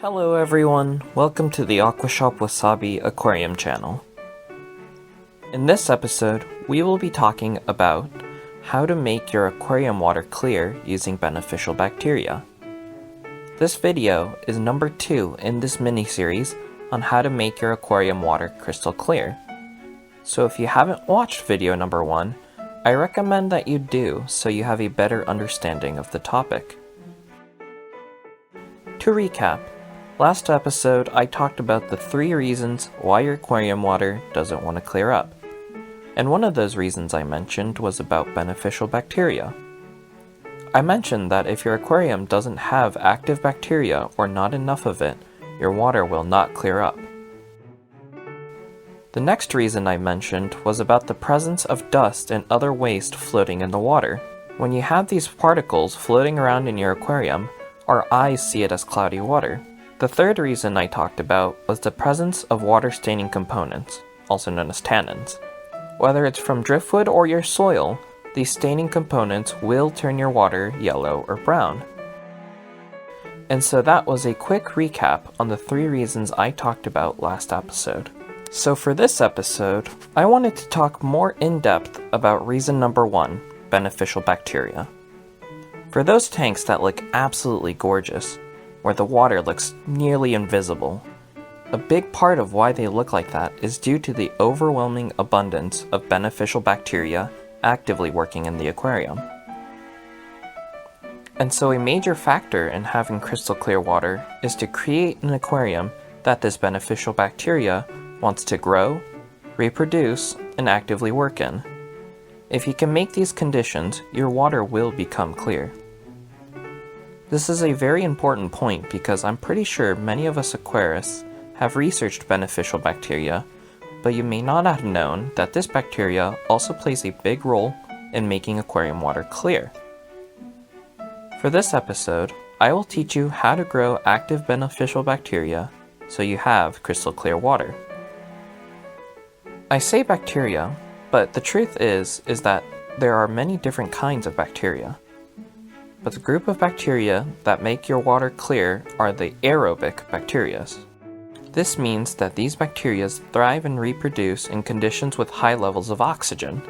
Hello everyone, welcome to the Aquashop Wasabi Aquarium channel. In this episode, we will be talking about how to make your aquarium water clear using beneficial bacteria. This video is number 2 in this mini-series on how to make your aquarium water crystal clear. So if you haven't watched video number 1, I recommend that you do so you have a better understanding of the topic. To recap, last episode I talked about the 3 reasons why your aquarium water doesn't want to clear up. And one of those reasons I mentioned was about beneficial bacteria. I mentioned that if your aquarium doesn't have active bacteria or not enough of it, your water will not clear up. The next reason I mentioned was about the presence of dust and other waste floating in the water. When you have these particles floating around in your aquarium, our eyes see it as cloudy water. The third reason I talked about was the presence of water staining components, also known as tannins. Whether it's from driftwood or your soil, these staining components will turn your water yellow or brown. And so that was a quick recap on the 3 reasons I talked about last episode. So for this episode, I wanted to talk more in depth about reason number 1, beneficial bacteria. For those tanks that look absolutely gorgeous, where the water looks nearly invisible, a big part of why they look like that is due to the overwhelming abundance of beneficial bacteria actively working in the aquarium. And so a major factor in having crystal clear water is to create an aquarium that this beneficial bacteria wants to grow, reproduce, and actively work in. If you can make these conditions, your water will become clear. This is a very important point because I'm pretty sure many of us aquarists have researched beneficial bacteria, but you may not have known that this bacteria also plays a big role in making aquarium water clear. For this episode, I will teach you how to grow active beneficial bacteria so you have crystal clear water. I say bacteria, but the truth is that there are many different kinds of bacteria. But the group of bacteria that make your water clear are the aerobic bacteria. This means that these bacteria thrive and reproduce in conditions with high levels of oxygen.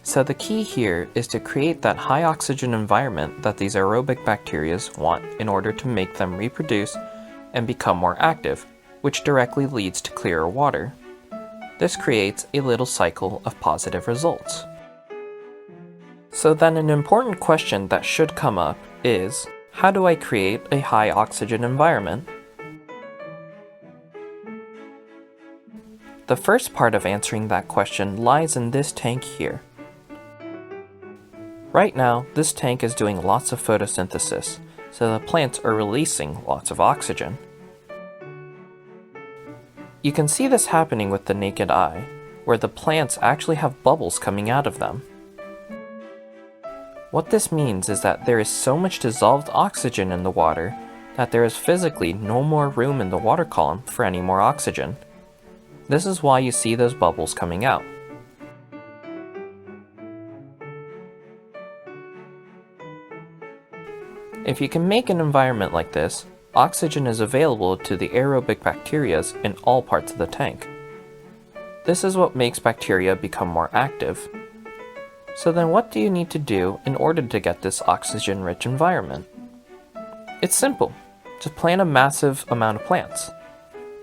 So the key here is to create that high oxygen environment that these aerobic bacteria want in order to make them reproduce and become more active, which directly leads to clearer water. This creates a little cycle of positive results. So then an important question that should come up is, how do I create a high oxygen environment? The first part of answering that question lies in this tank here. Right now, this tank is doing lots of photosynthesis, so the plants are releasing lots of oxygen. You can see this happening with the naked eye, where the plants actually have bubbles coming out of them. What this means is that there is so much dissolved oxygen in the water that there is physically no more room in the water column for any more oxygen. This is why you see those bubbles coming out. If you can make an environment like this, oxygen is available to the aerobic bacteria in all parts of the tank. This is what makes bacteria become more active. So then what do you need to do in order to get this oxygen-rich environment? It's simple. Just plant a massive amount of plants.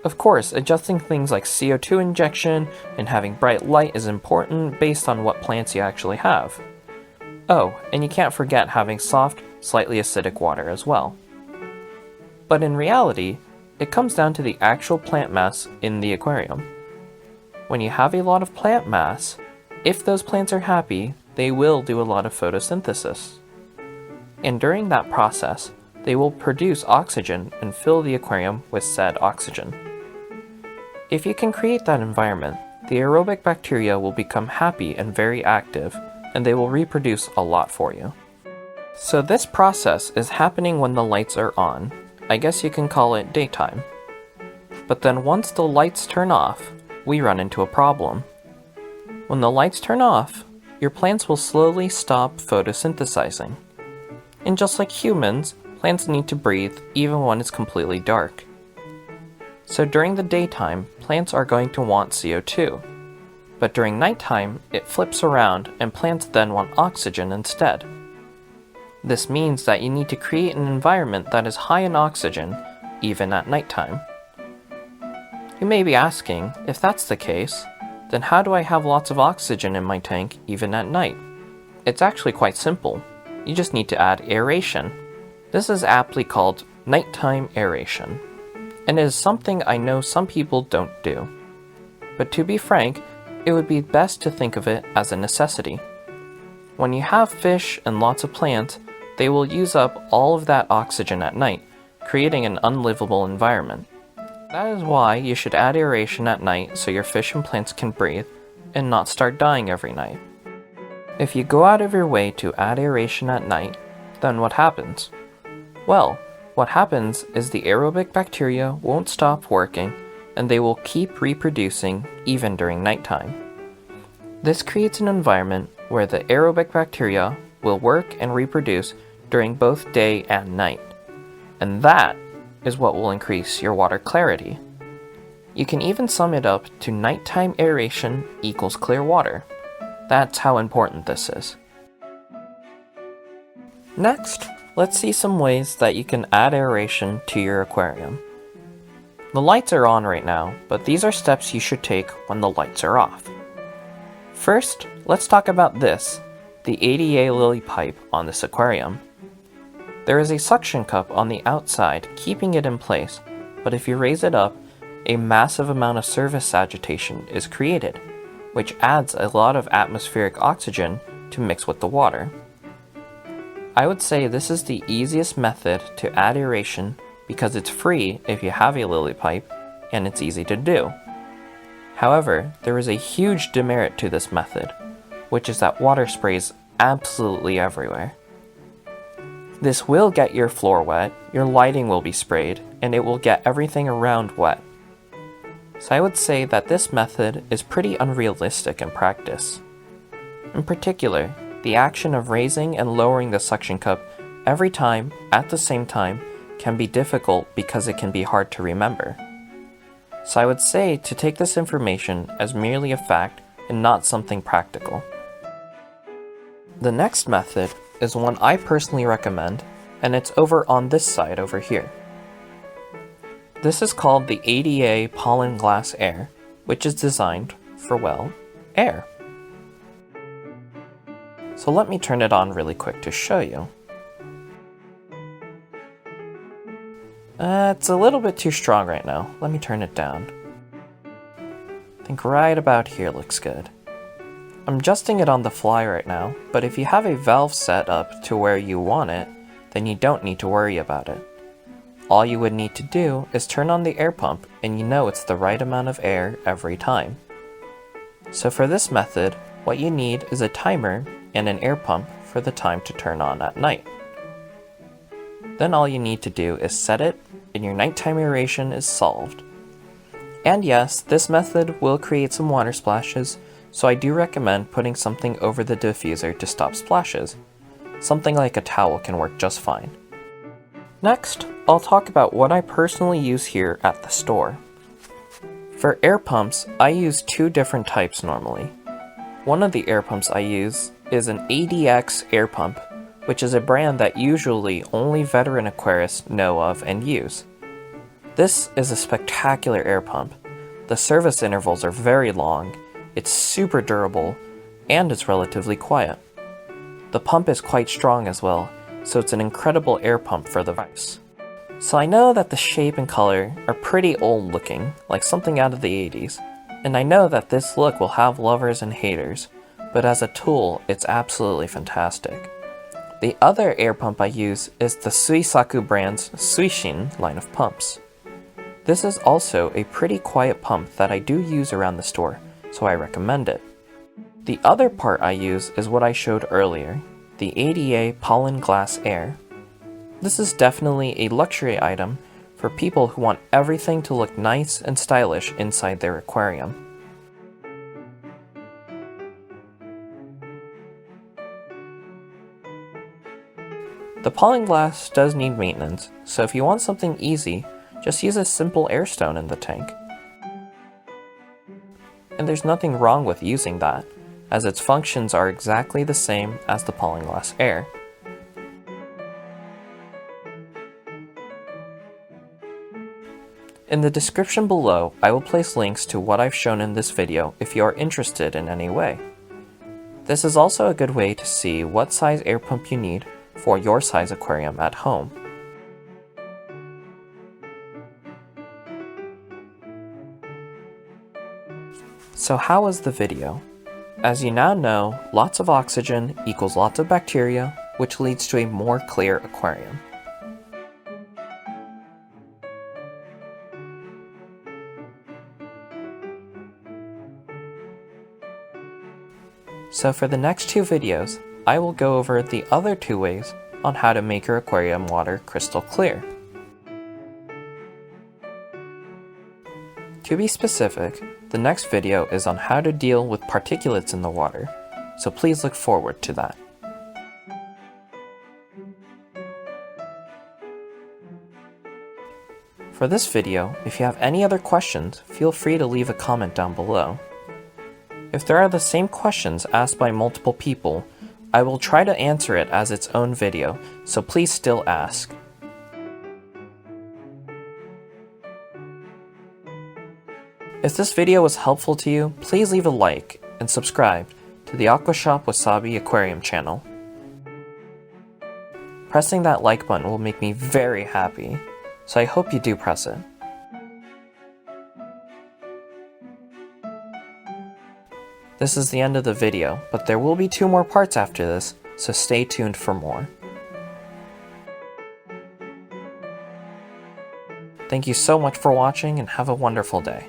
Of course, adjusting things like CO2 injection and having bright light is important based on what plants you actually have. Oh, and you can't forget having soft, slightly acidic water as well. But in reality, it comes down to the actual plant mass in the aquarium. When you have a lot of plant mass, if those plants are happy, they will do a lot of photosynthesis. And during that process, they will produce oxygen and fill the aquarium with said oxygen. If you can create that environment, the aerobic bacteria will become happy and very active, and they will reproduce a lot for you. So this process is happening when the lights are on. I guess you can call it daytime. But then once the lights turn off, we run into a problem. When the lights turn off, your plants will slowly stop photosynthesizing. And just like humans, plants need to breathe even when it's completely dark. So during the daytime, plants are going to want CO2. But during nighttime, it flips around and plants then want oxygen instead. This means that you need to create an environment that is high in oxygen, even at nighttime. You may be asking, if that's the case, then how do I have lots of oxygen in my tank even at night? It's actually quite simple. You just need to add aeration. This is aptly called nighttime aeration, and it is something I know some people don't do. But to be frank, it would be best to think of it as a necessity. When you have fish and lots of plants, they will use up all of that oxygen at night, creating an unlivable environment. That is why you should add aeration at night so your fish and plants can breathe and not start dying every night. If you go out of your way to add aeration at night, then what happens? Well, what happens is the aerobic bacteria won't stop working and they will keep reproducing even during nighttime. This creates an environment where the aerobic bacteria will work and reproduce during both day and night. And that is what will increase your water clarity. You can even sum it up to nighttime aeration equals clear water. That's how important this is. Next, let's see some ways that you can add aeration to your aquarium. The lights are on right now, but these are steps you should take when the lights are off. First, let's talk about this, the ADA lily pipe on this aquarium. There is a suction cup on the outside keeping it in place, but if you raise it up, a massive amount of surface agitation is created, which adds a lot of atmospheric oxygen to mix with the water. I would say this is the easiest method to add aeration because it's free if you have a lily pipe and it's easy to do. However, there is a huge demerit to this method, which is that water sprays absolutely everywhere. This will get your floor wet, your lighting will be sprayed, and it will get everything around wet. So I would say that this method is pretty unrealistic in practice. In particular, the action of raising and lowering the suction cup every time at the same time can be difficult because it can be hard to remember. So I would say to take this information as merely a fact and not something practical. The next method is one I personally recommend, and it's over on this side over here. This is called the ADA pollen glass air, which is designed for, well, air. So let me turn it on really quick to show you. It's a little bit too strong right now. Let me turn it down. I think right about here looks good. I'm adjusting it on the fly right now, but if you have a valve set up to where you want it, then you don't need to worry about it. All you would need to do is turn on the air pump and you know it's the right amount of air every time. So for this method, what you need is a timer and an air pump for the time to turn on at night. Then all you need to do is set it and your nighttime aeration is solved. And yes, this method will create some water splashes, so I do recommend putting something over the diffuser to stop splashes. Something like a towel can work just fine. Next, I'll talk about what I personally use here at the store. For air pumps, I use two different types normally. One of the air pumps I use is an ADX air pump, which is a brand that usually only veteran aquarists know of and use. This is a spectacular air pump. The service intervals are very long, it's super durable, and it's relatively quiet. The pump is quite strong as well, so it's an incredible air pump for the device. So I know that the shape and color are pretty old looking, like something out of the 80s, and I know that this look will have lovers and haters, but as a tool, it's absolutely fantastic. The other air pump I use is the Suisaku brand's Suishin line of pumps. This is also a pretty quiet pump that I do use around the store, so I recommend it. The other part I use is what I showed earlier, the ADA pollen glass air. This is definitely a luxury item for people who want everything to look nice and stylish inside their aquarium. The pollen glass does need maintenance, so if you want something easy, just use a simple air stone in the tank. And there's nothing wrong with using that, as its functions are exactly the same as the pollen glass air. In the description below, I will place links to what I've shown in this video if you are interested in any way. This is also a good way to see what size air pump you need for your size aquarium at home. So how was the video? As you now know, lots of oxygen equals lots of bacteria, which leads to a more clear aquarium. So for the next 2 videos, I will go over the other 2 ways on how to make your aquarium water crystal clear. To be specific, the next video is on how to deal with particulates in the water, so please look forward to that. For this video, if you have any other questions, feel free to leave a comment down below. If there are the same questions asked by multiple people, I will try to answer it as its own video, so please still ask. If this video was helpful to you, please leave a like and subscribe to the Aquashop Wasabi Aquarium channel. Pressing that like button will make me very happy, so I hope you do press it. This is the end of the video, but there will be 2 more parts after this, so stay tuned for more. Thank you so much for watching and have a wonderful day.